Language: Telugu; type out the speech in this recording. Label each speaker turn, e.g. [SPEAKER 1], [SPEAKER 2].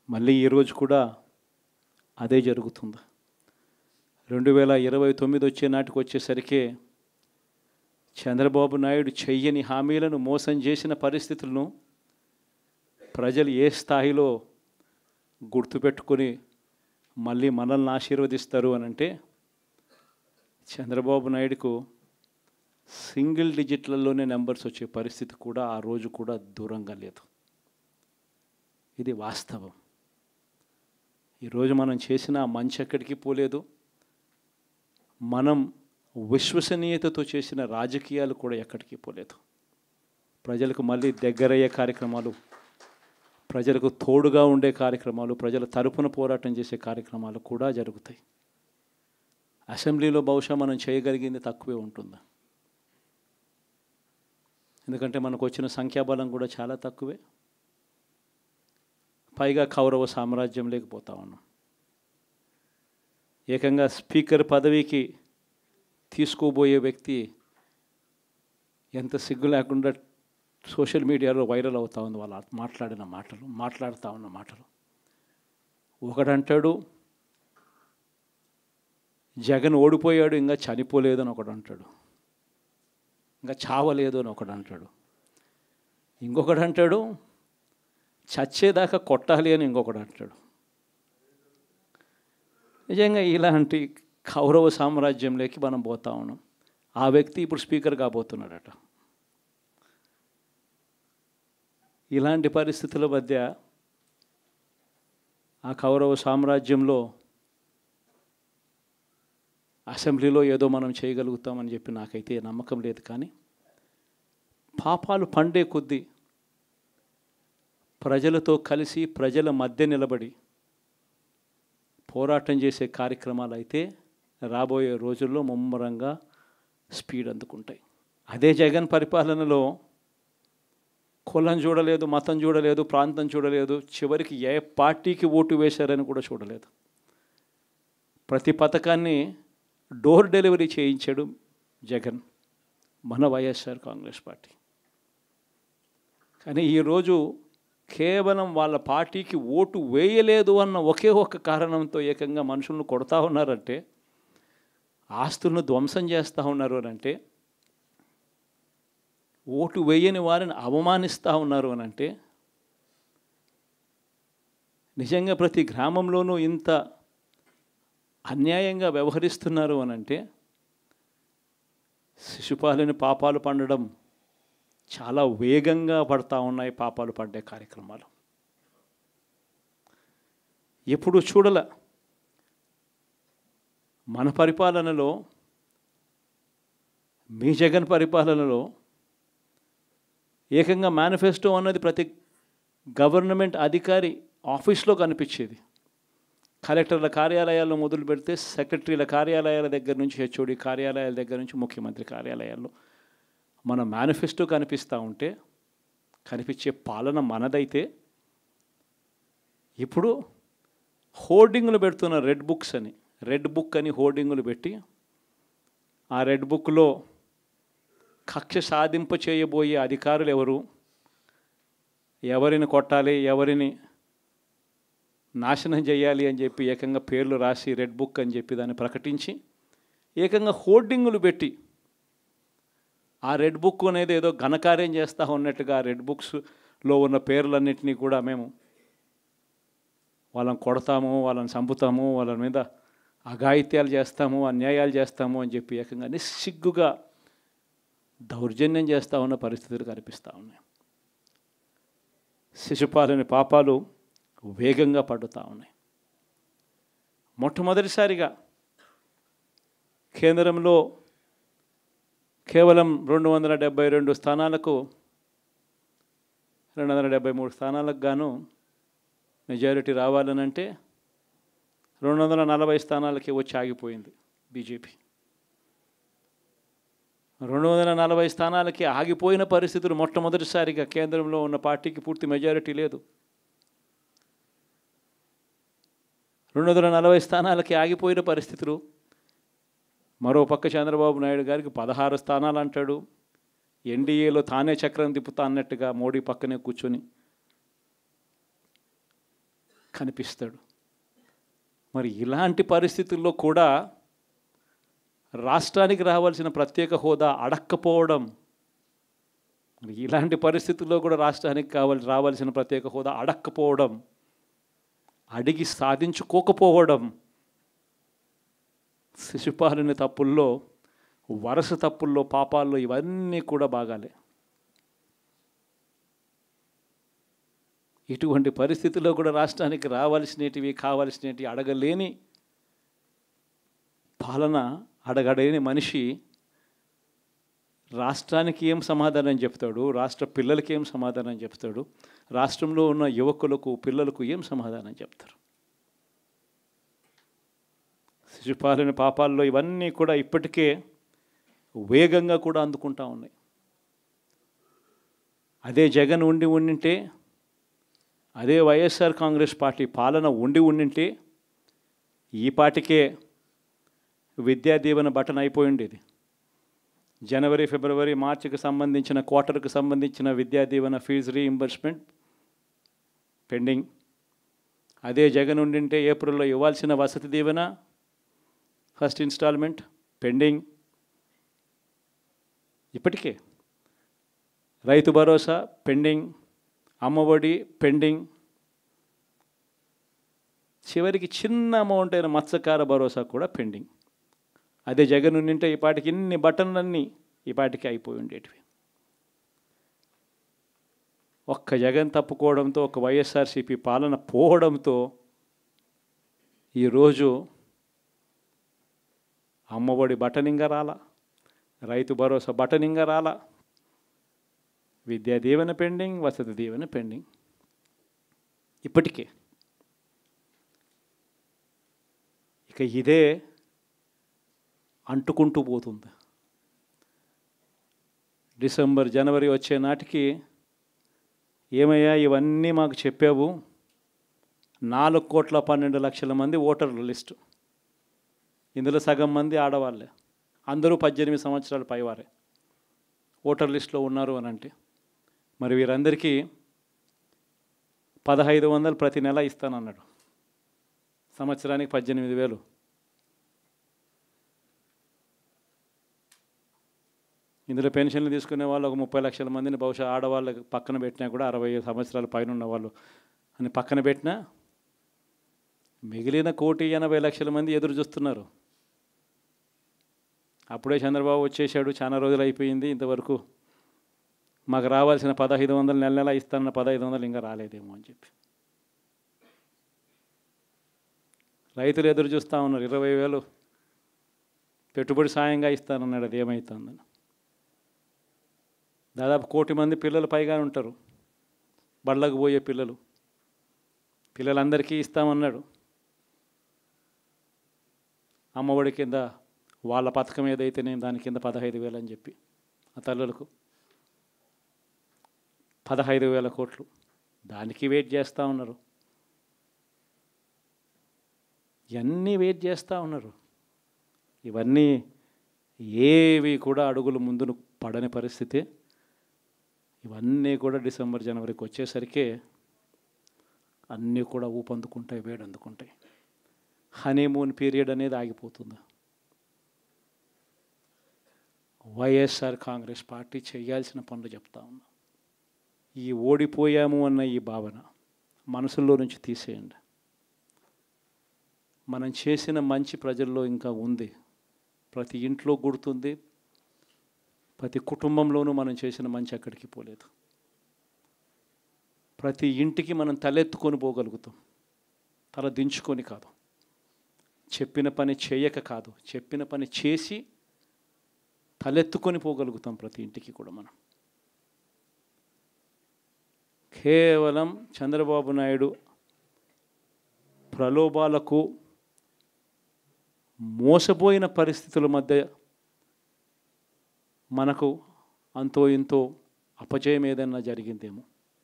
[SPEAKER 1] మళ్ళీ ఈరోజు కూడా అదే జరుగుతుంది. 2029 వచ్చే నాటికి వచ్చేసరికి చంద్రబాబు నాయుడు చెయ్యని హామీలను మోసం చేసిన పరిస్థితులను ప్రజలు ఏ స్థాయిలో గుర్తుపెట్టుకొని మళ్ళీ మనల్ని ఆశీర్వదిస్తారు అని అంటే చంద్రబాబు నాయుడుకు సింగిల్ డిజిట్లలోనే నెంబర్స్ వచ్చే పరిస్థితి కూడా ఆ రోజు కూడా దూరంగా లేదు. ఇది వాస్తవం. ఈరోజు మనం చేసిన మంచి ఎక్కడికి పోలేదు. మనం విశ్వసనీయతతో చేసిన రాజకీయాలు కూడా ఎక్కడికి పోలేదు. ప్రజలకు మళ్ళీ దగ్గరయ్యే కార్యక్రమాలు, ప్రజలకు తోడుగా ఉండే కార్యక్రమాలు, ప్రజల తరపున పోరాటం చేసే కార్యక్రమాలు కూడా జరుగుతాయి. అసెంబ్లీలో బహుశా మనం చేయగలిగింది తక్కువే ఉంటుంది. ఎందుకంటే మనకు వచ్చిన సంఖ్యాబలం కూడా చాలా తక్కువే. పైగా కౌరవ సామ్రాజ్యం లేకపోతా ఉన్నాం. ఏకంగా స్పీకర్ పదవికి తీసుకోబోయే వ్యక్తి ఎంత సిగ్గు లేకుండా సోషల్ మీడియాలో వైరల్ అవుతా ఉంది. వాళ్ళు మాట్లాడుతూ ఉన్న మాటలు. ఒకడంటాడు జగన్ ఓడిపోయాడు ఇంకా చనిపోలేదు అని ఒకడు అంటాడు, ఇంకా చావలేదు అని ఒకడు అంటాడు, ఇంకొకడు అంటాడు చచ్చేదాకా కొట్టాలి అని ఇంకొకడు అంటాడు. నిజంగా ఇలాంటి కౌరవ సామ్రాజ్యంలోకి మనం పోతా ఉన్నాం. ఆ వ్యక్తి ఇప్పుడు స్పీకర్ కాబోతున్నాడట. ఇలాంటి పరిస్థితుల మధ్య ఆ కౌరవ సామ్రాజ్యంలో అసెంబ్లీలో ఏదో మనం చేయగలుగుతామని చెప్పి నాకైతే నమ్మకం లేదు. కానీ పాపాలు పండే కొద్దీ ప్రజలతో కలిసి ప్రజల మధ్య నిలబడి పోరాటం చేసే కార్యక్రమాలు అయితే రాబోయే రోజుల్లో ముమ్మరంగా స్పీడ్ అందుకుంటాయి. అదే జగన్ పరిపాలనలో కులం చూడలేదు, మతం చూడలేదు, ప్రాంతం చూడలేదు, చివరికి ఏ పార్టీకి ఓటు వేశారని కూడా చూడలేదు. ప్రతి పథకాన్ని డోర్ డెలివరీ చేయించాడు జగన్, మన వైఎస్ఆర్ కాంగ్రెస్ పార్టీ. కానీ ఈరోజు కేవలం వాళ్ళ పార్టీకి ఓటు వేయలేదు అన్న ఒకే ఒక కారణంతో ఏకంగా మనుషులను కొడతా ఉన్నారంటే, ఆస్తులను ధ్వంసం చేస్తూ ఉన్నారు అని అంటే, ఓటు వేయని వారిని అవమానిస్తూ ఉన్నారు అని అంటే, నిజంగా ప్రతి గ్రామంలోనూ ఇంత అన్యాయంగా వ్యవహరిస్తున్నారు అని అంటే శిశుపాలని పాపాలు పండడం చాలా వేగంగా పడతా ఉన్నాయి. పాపాలు పడ్డే కార్యక్రమాలు ఎప్పుడు చూడల. మన పరిపాలనలో, మీ జగన్ పరిపాలనలో ఏకంగా మేనిఫెస్టో అన్నది ప్రతి గవర్నమెంట్ అధికారి ఆఫీస్లో కనిపించేది. కలెక్టర్ల కార్యాలయాల్లో మొదలు పెడితే సెక్రటరీల కార్యాలయాల దగ్గర నుంచి, హెచ్ఓడి కార్యాలయాల దగ్గర నుంచి ముఖ్యమంత్రి కార్యాలయాల్లో మన మేనిఫెస్టో కనిపిస్తూ ఉంటే, కనిపించే పాలన మనదైతే, ఇప్పుడు హోర్డింగులు పెడుతున్న రెడ్ బుక్ అని హోర్డింగులు పెట్టి, ఆ రెడ్ బుక్లో కక్ష సాధింప చేయబోయే అధికారులు ఎవరు, ఎవరిని కొట్టాలి, ఎవరిని నాశనం చేయాలి అని చెప్పి ఏకంగా పేర్లు రాసి రెడ్ బుక్ అని చెప్పి దాన్ని ప్రకటించి ఏకంగా హోర్డింగులు పెట్టి, ఆ రెడ్ బుక్ అనేది ఏదో ఘనకార్యం చేస్తూ ఉన్నట్టుగా రెడ్ బుక్స్లో ఉన్న పేర్లన్నింటినీ కూడా మేము వాళ్ళని కొడతాము, వాళ్ళని చంపుతాము, వాళ్ళ మీద అఘాయిత్యాలు చేస్తాము, అన్యాయాలు చేస్తాము అని చెప్పి ఏకంగా నిస్సిగ్గుగా దౌర్జన్యం చేస్తూ ఉన్న పరిస్థితులు కనిపిస్తూ ఉన్నాయి. శిశుపాలని పాపాలు వేగంగా పడుతూ ఉన్నాయి. మొట్టమొదటిసారిగా కేంద్రంలో కేవలం 272 స్థానాలకు 273 స్థానాలకు గాను మెజారిటీ రావాలనంటే 240 స్థానాలకి వచ్చి ఆగిపోయింది బీజేపీ. 240 స్థానాలకి ఆగిపోయిన పరిస్థితులు మొట్టమొదటిసారిగా కేంద్రంలో ఉన్న పార్టీకి పూర్తి మెజారిటీ లేదు. 240 స్థానాలకి ఆగిపోయిన పరిస్థితులు. మరో పక్క చంద్రబాబు నాయుడు గారికి 16 స్థానాలు అంటాడు. ఎన్డీఏలో తానే చక్రం తిప్పుతా అన్నట్టుగా మోడీ పక్కనే కూర్చొని కనిపిస్తాడు. మరి ఇలాంటి పరిస్థితుల్లో కూడా రాష్ట్రానికి రావాల్సిన ప్రత్యేక హోదా అడక్కపోవడం, మరి ఇలాంటి పరిస్థితుల్లో కూడా రాష్ట్రానికి రావాల్సిన ప్రత్యేక హోదా అడక్కపోవడం, అడిగి సాధించుకోకపోవడం శిశుపాలుని తప్పుల్లో, వరుస తప్పుల్లో, పాపాల్లో ఇవన్నీ కూడా బాగాలే. ఇటువంటి పరిస్థితుల్లో కూడా రాష్ట్రానికి రావాల్సినవి, కావాల్సినవి అడగలేని పాలన, అడగలేని మనిషి రాష్ట్రానికి ఏం సమాధానం చెప్తాడు? రాష్ట్ర పిల్లలకి ఏం సమాధానం చెప్తాడు? రాష్ట్రంలో ఉన్న యువకులకు, పిల్లలకు ఏం సమాధానం చెప్తారు? శిశుపాలుని పాపాల్లో ఇవన్నీ కూడా ఇప్పటికే వేగంగా కూడా అందుకుంటా ఉన్నాయి. అదే జగన్ ఉండింటే, అదే వైఎస్ఆర్ కాంగ్రెస్ పార్టీ పాలన ఉండింటే ఈ పాటికే విద్యా దీవెన బటన్ అయిపోయి ఉండేది. జనవరి, ఫిబ్రవరి, మార్చికి సంబంధించిన క్వార్టర్కి సంబంధించిన Vidya Deevena fee reimbursement pending. అదే జగన్ ఉండింటే ఏప్రిల్లో ఇవ్వాల్సిన Vasathi Deevena first instalment pending. ఇప్పటికే రైతు భరోసా పెండింగ్, అమ్మఒడి పెండింగ్, చివరికి చిన్న అమౌంట్ అయిన మత్స్యకార భరోసా కూడా పెండింగ్. అదే జగన్ ఉండింటే ఈ పాటికి ఇన్ని బటన్లన్నీ ఈ పాటికి అయిపోయి ఉండేటివి. ఒక్క జగన్ తప్పుకోవడంతో, ఒక వైఎస్ఆర్సీపీ పాలన పోవడంతో ఈరోజు అమ్మఒడి బటనింగా రాలా, రైతు భరోసా బటనింగా రాలా, విద్యా దీవెన పెండింగ్, వసతి దీవెన పెండింగ్. ఇప్పటికే ఇక ఇదే అంటుకుంటూ పోతుంది. డిసెంబర్, జనవరి వచ్చే నాటికి ఏమయ్యా ఇవన్నీ మాకు చెప్పావు, 4,12,00,000 మంది ఓటర్ల లిస్టు, ఇందులో సగం మంది ఆడవాళ్ళే, అందరూ 18 సంవత్సరాల పైవారే ఓటర్ లిస్టులో ఉన్నారు అని అంటే, మరి వీరందరికీ 1,500 ప్రతి నెల ఇస్తానన్నాడు. సంవత్సరానికి 18,000. ఇందులో పెన్షన్లు తీసుకునే వాళ్ళు ఒక 30 లక్షల మందిని బహుశా ఆడవాళ్ళకి పక్కన పెట్టినా కూడా 60 సంవత్సరాల పైన ఉన్న వాళ్ళు అని పక్కన పెట్టినా మిగిలిన 1,80,00,000 మంది ఎదురు చూస్తున్నారు. అప్పుడే చంద్రబాబు వచ్చేసాడు, చాలా రోజులు అయిపోయింది, ఇంతవరకు మాకు రావాల్సిన 1,500 నెల నెల ఇస్తానన్న 1,500 ఇంకా రాలేదేమో అని చెప్పి రైతులు ఎదురు చూస్తూ ఉన్నారు. 20,000 పెట్టుబడి సాయంగా ఇస్తానన్నాడు, అది ఏమవుతుందని. దాదాపు 1,000,000 మంది పిల్లలు పైగా ఉంటారు, బళ్ళకు పోయే పిల్లలందరికీ ఇస్తామన్నాడు. అమ్మఒడి కింద వాళ్ళ పథకం ఏదైతే నేను దాని కింద 15,000 అని చెప్పి ఆ తల్లులకు 15,000 కోట్లు, దానికి వెయిట్ చేస్తూ ఉన్నారు. ఇవన్నీ వెయిట్ చేస్తూ ఉన్నారు. ఇవన్నీ ఏవి కూడా అడుగులు ముందును పడని పరిస్థితి. ఇవన్నీ కూడా డిసెంబర్, జనవరికి వచ్చేసరికి అన్నీ కూడా ఊపందుకుంటాయి, వేడందుకుంటాయి. హనీమూన్ పీరియడ్ అనేది ఆగిపోతుంది. వైఎస్ఆర్ కాంగ్రెస్ పార్టీ చేయాల్సిన పనులు చెప్తా ఉన్నా. ఈ ఓడిపోయాము అన్న ఈ భావన మనసులో నుంచి తీసేయండి. మనం చేసిన మంచి ప్రజల్లో ఇంకా ఉంది, ప్రతి ఇంట్లో గుర్తుంది, ప్రతి కుటుంబంలోనూ మనం చేసిన మంచి అక్కడికి పోలేదు. ప్రతి ఇంటికి మనం తలెత్తుకొని పోగలుగుతాం, తల దించుకొని కాదు, చెప్పిన పని చేయక కాదు, చెప్పిన పని చేసి తలెత్తుకొని పోగలుగుతాం ప్రతి ఇంటికి కూడా మనం. కేవలం చంద్రబాబు నాయుడు ప్రలోభాలకు మోసపోయిన పరిస్థితుల మధ్య మనకు అంతో ఇంతో అపజయం ఏదైనా జరిగిందేమో.